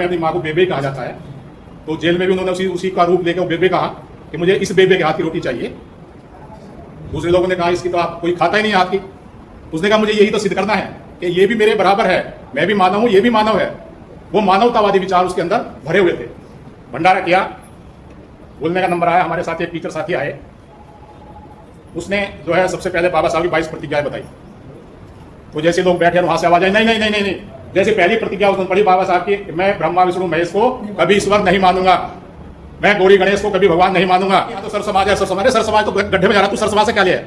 अपनी माँ को बेबे कहा जाता है, तो जेल में भी उन्होंने उसी का रूप लेकर बेबे कहा कि मुझे इस बेबे के हाथ की रोटी चाहिए। दूसरे लोगों ने कहा इसकी तो आप कोई खाता ही नहीं हाथ की। उसने कहा मुझे यही तो सिद्ध करना है कि ये भी मेरे बराबर है, मैं भी मानव हूं, ये भी मानव है। वो मानवतावादी विचार उसके अंदर भरे हुए थे। भंडारा किया, बोलने का नंबर आया, हमारे साथ एक टीचर साथी आए, उसने जो है सबसे पहले बाबा साहब की 22 प्रतिज्ञाएं बताई। तो जैसे लोग बैठे वहां से आवाज आई नहीं नहीं नहीं नहीं नहीं, जैसे पहली प्रतिज्ञा उसने पढ़ी बाबा साहब की, मैं ब्रह्मा विष्णु महेश को कभी ईश्वर नहीं मानूंगा, मैं गौरी गणेश को कभी भगवान नहीं मानूंगा। तो सर समाज है, सर समाज है, सर समाज तो गड्ढे में जा रहा, तू सर समाज से क्या लिया?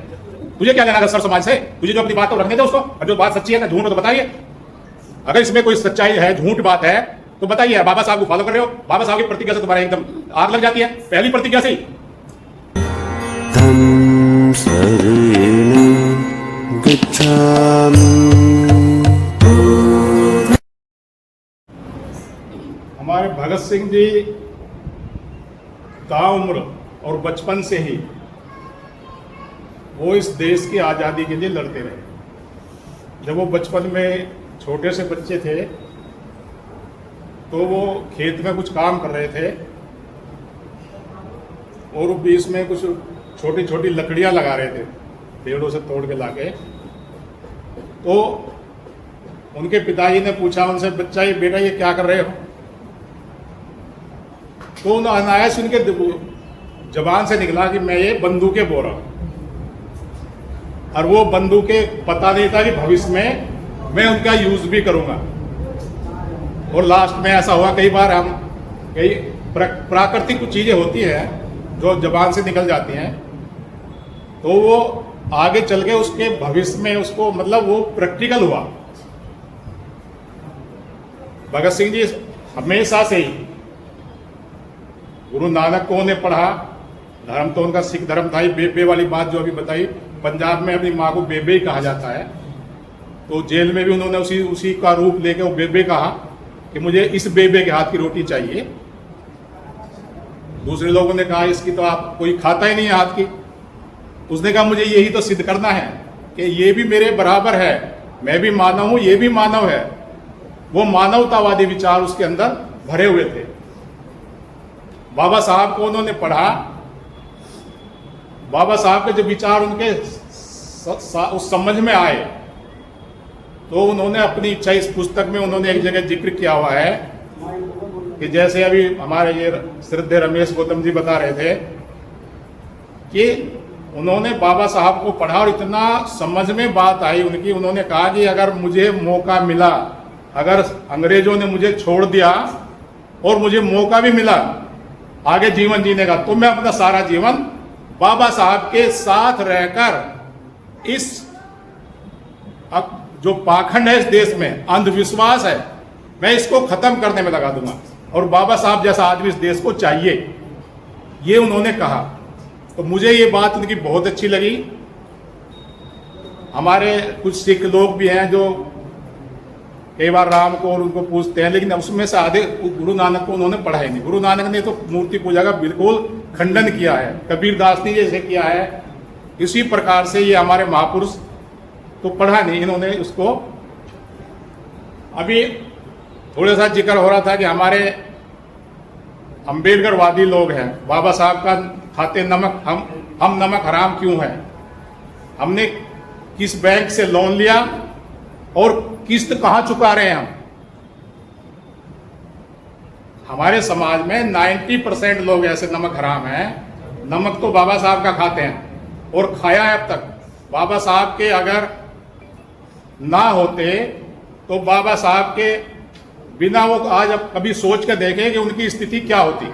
तुझे क्या लेना सर समाज से? तुझे जो अपनी बात तो रखने दे उसको, और जो बात सच्ची है झूठ तो बताइए। अगर इसमें कोई सच्चाई है, झूठ बात है तो बताइए। बाबा साहब को फॉलो कर रहे हो, बाबा साहब की प्रतिज्ञा से तुम्हारा एकदम आग लग जाती है, पहली प्रतिज्ञा से ही। हमारे भगत सिंह जी ताउम्र और बचपन से ही वो इस देश की आज़ादी के लिए लड़ते रहे। जब वो बचपन में छोटे से बच्चे थे तो वो खेत में कुछ काम कर रहे थे और वो बीच में कुछ छोटी छोटी लकड़ियां लगा रहे थे, पेड़ों से तोड़ के लाके। तो उनके पिताजी ने पूछा उनसे, बच्चा ये बेटा ये क्या कर रहे हो? तो अनायास उनके जबान से निकला कि मैं ये बंदूकें बो रहा हूं। और वो बंदूकें पता नहीं था कि भविष्य में मैं उनका यूज भी करूंगा। और लास्ट में ऐसा हुआ, कई बार हम कई प्राकृतिक कुछ चीजें होती हैं जो जबान से निकल जाती हैं, तो वो आगे चल के उसके भविष्य में उसको मतलब वो प्रैक्टिकल हुआ। भगत सिंह जी हमेशा से ही गुरु नानक को उन्हें पढ़ा, धर्म तो उनका सिख धर्म था ही। बेबे वाली बात जो अभी बताई, पंजाब में अपनी माँ को बेबे ही कहा जाता है, तो जेल में भी उन्होंने उसी का रूप लेके वो बेबे कहा कि मुझे इस बेबे के हाथ की रोटी चाहिए। दूसरे लोगों ने कहा इसकी तो आप कोई खाता ही नहीं है हाथ की। उसने कहा मुझे यही तो सिद्ध करना है कि ये भी मेरे बराबर है, मैं भी मानव हूं, ये भी मानव है। वो मानवतावादी विचार उसके अंदर भरे हुए थे। बाबा साहब को उन्होंने पढ़ा, बाबा साहब के जो विचार उनके उस समझ में आए, तो उन्होंने अपनी इच्छा इस पुस्तक में उन्होंने एक जगह जिक्र किया हुआ है कि जैसे अभी हमारे ये श्रद्धेय रमेश गौतम जी बता रहे थे कि उन्होंने बाबा साहब को पढ़ा और इतना समझ में बात आई उनकी, उन्होंने कहा कि अगर मुझे मौका मिला, अगर अंग्रेजों ने मुझे छोड़ दिया और मुझे मौका भी मिला आगे जीवन जीने का, तो मैं अपना सारा जीवन बाबा साहब के साथ रहकर इस जो पाखंड है इस देश में, अंधविश्वास है, मैं इसको खत्म करने में लगा दूंगा। और बाबा साहब जैसा आदमी इस देश को चाहिए, ये उन्होंने कहा। तो मुझे ये बात उनकी बहुत अच्छी लगी। हमारे कुछ सिख लोग भी हैं जो कई बार राम को और उनको पूछते हैं, लेकिन उसमें से आधे गुरु नानक को उन्होंने पढ़ा ही नहीं। गुरु नानक ने तो मूर्ति पूजा का बिल्कुल खंडन किया है, कबीर दास ने जैसे किया है, इसी प्रकार से ये हमारे महापुरुष तो पढ़ा नहीं इन्होंने उसको। अभी थोड़ा सा जिक्र हो रहा था कि हमारे अम्बेडकरवादी लोग हैं, बाबा साहब का खाते नमक, हम नमक हराम क्यों है? हमने किस बैंक से लोन लिया और किस्त कहां चुका रहे हैं हम? हमारे समाज में 90% लोग ऐसे नमक हराम हैं। नमक तो बाबा साहब का खाते हैं और खाया है अब तक। बाबा साहब के अगर ना होते तो बाबा साहब के बिना वो आज अब कभी सोच कर देखें कि उनकी स्थिति क्या होती।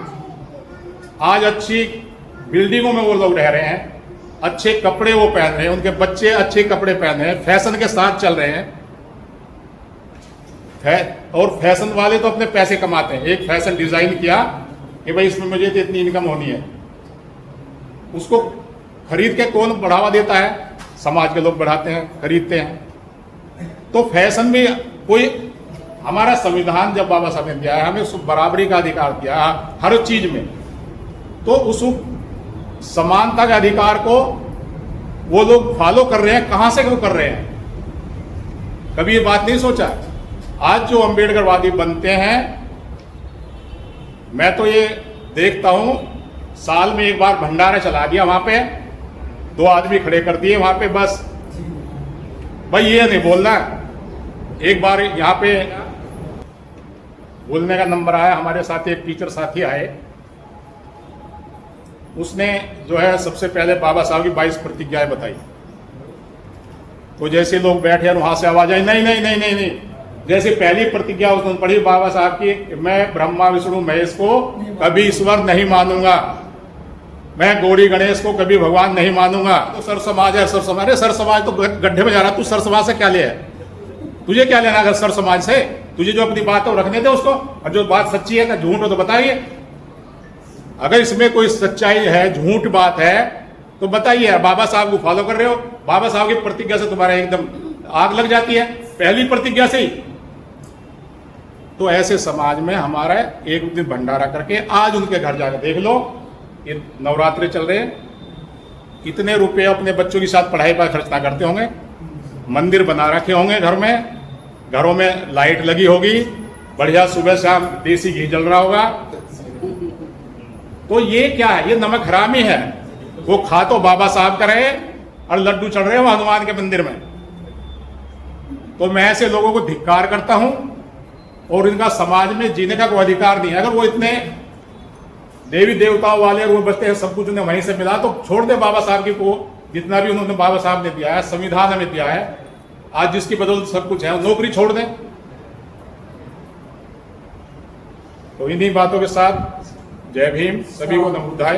आज अच्छी बिल्डिंगों में वो लोग रह रहे हैं, अच्छे कपड़े वो पहन रहे हैं, उनके बच्चे अच्छे कपड़े पहन रहे हैं, फैशन के साथ चल रहे हैं। और फैशन वाले तो अपने पैसे कमाते हैं। एक फैशन डिजाइन किया कि भाई इसमें मुझे तो इतनी इनकम होनी है, उसको खरीद के कौन बढ़ावा देता है? समाज के लोग बढ़ाते हैं, खरीदते हैं। तो फैशन भी कोई, हमारा संविधान जब बाबा साहब ने दिया है हमें उस बराबरी का अधिकार दिया हर चीज में, तो उस समानता के अधिकार को वो लोग फॉलो कर रहे हैं। कहां से वो कर रहे हैं? कभी ये बात नहीं सोचा? आज जो अम्बेडकरवादी बनते हैं मैं तो ये देखता हूं, साल में एक बार भंडारा चला दिया, वहां पे 2 आदमी खड़े कर दिए वहां पे, बस भाई ये नहीं बोलना। एक बार यहाँ पे बोलने का नंबर आया, हमारे साथ एक टीचर साथी आए, उसने जो है सबसे पहले बाबा साहब की 22 प्रतिज्ञाएं बताई। तो जैसे लोग बैठे और वहां से आवाज आई, नहीं नहीं नहीं नहीं नहीं, जैसे पहली प्रतिज्ञा उसने पढ़ी बाबा साहब की, मैं ब्रह्मा विष्णु महेश को कभी ईश्वर नहीं मानूंगा, मैं गौरी गणेश को कभी भगवान नहीं मानूंगा। तो सर समाज है, सर समाज है, सर समाज तो गड्ढे में जा रहा, तू सर समाज से क्या ले है? तुझे क्या लेना अगर सर समाज से? तुझे जो अपनी बात है वो रखने दे उसको, और जो बात सच्ची है, झूठ हो तो बताइए। अगर इसमें कोई सच्चाई है, झूठ बात है तो बताइए। बाबा साहब को फॉलो कर रहे हो, बाबा साहब की प्रतिज्ञा से तुम्हारा एकदम आग लग जाती है, पहली प्रतिज्ञा से ही। तो ऐसे समाज में हमारा एक दिन भंडारा करके, आज उनके घर जाकर देख लो, ये नवरात्रे चल रहे हैं, कितने रुपए अपने बच्चों के साथ पढ़ाई पर खर्चना करते होंगे, मंदिर बना रखे होंगे घर में, घरों में लाइट लगी होगी, बढ़िया सुबह शाम देसी घी जल रहा होगा। तो ये क्या है? ये नमक हरामी है। वो खा तो बाबा साहब का रहे और लड्डू चढ़ रहे हो हनुमान के मंदिर में। तो मैं ऐसे लोगों को धिक्कार करता हूं, और इनका समाज में जीने का कोई अधिकार नहीं है। अगर वो इतने देवी देवताओं वाले वो बचते हैं, सब कुछ उन्हें वहीं से मिला, तो छोड़ दे बाबा साहब की को, जितना भी उन्होंने बाबा साहब ने दिया है, संविधान में दिया है, आज जिसकी बदौलत सब कुछ है, नौकरी छोड़ दें। तो इन्हीं बातों के साथ जय भीम, सभी को नमो बुद्धाय।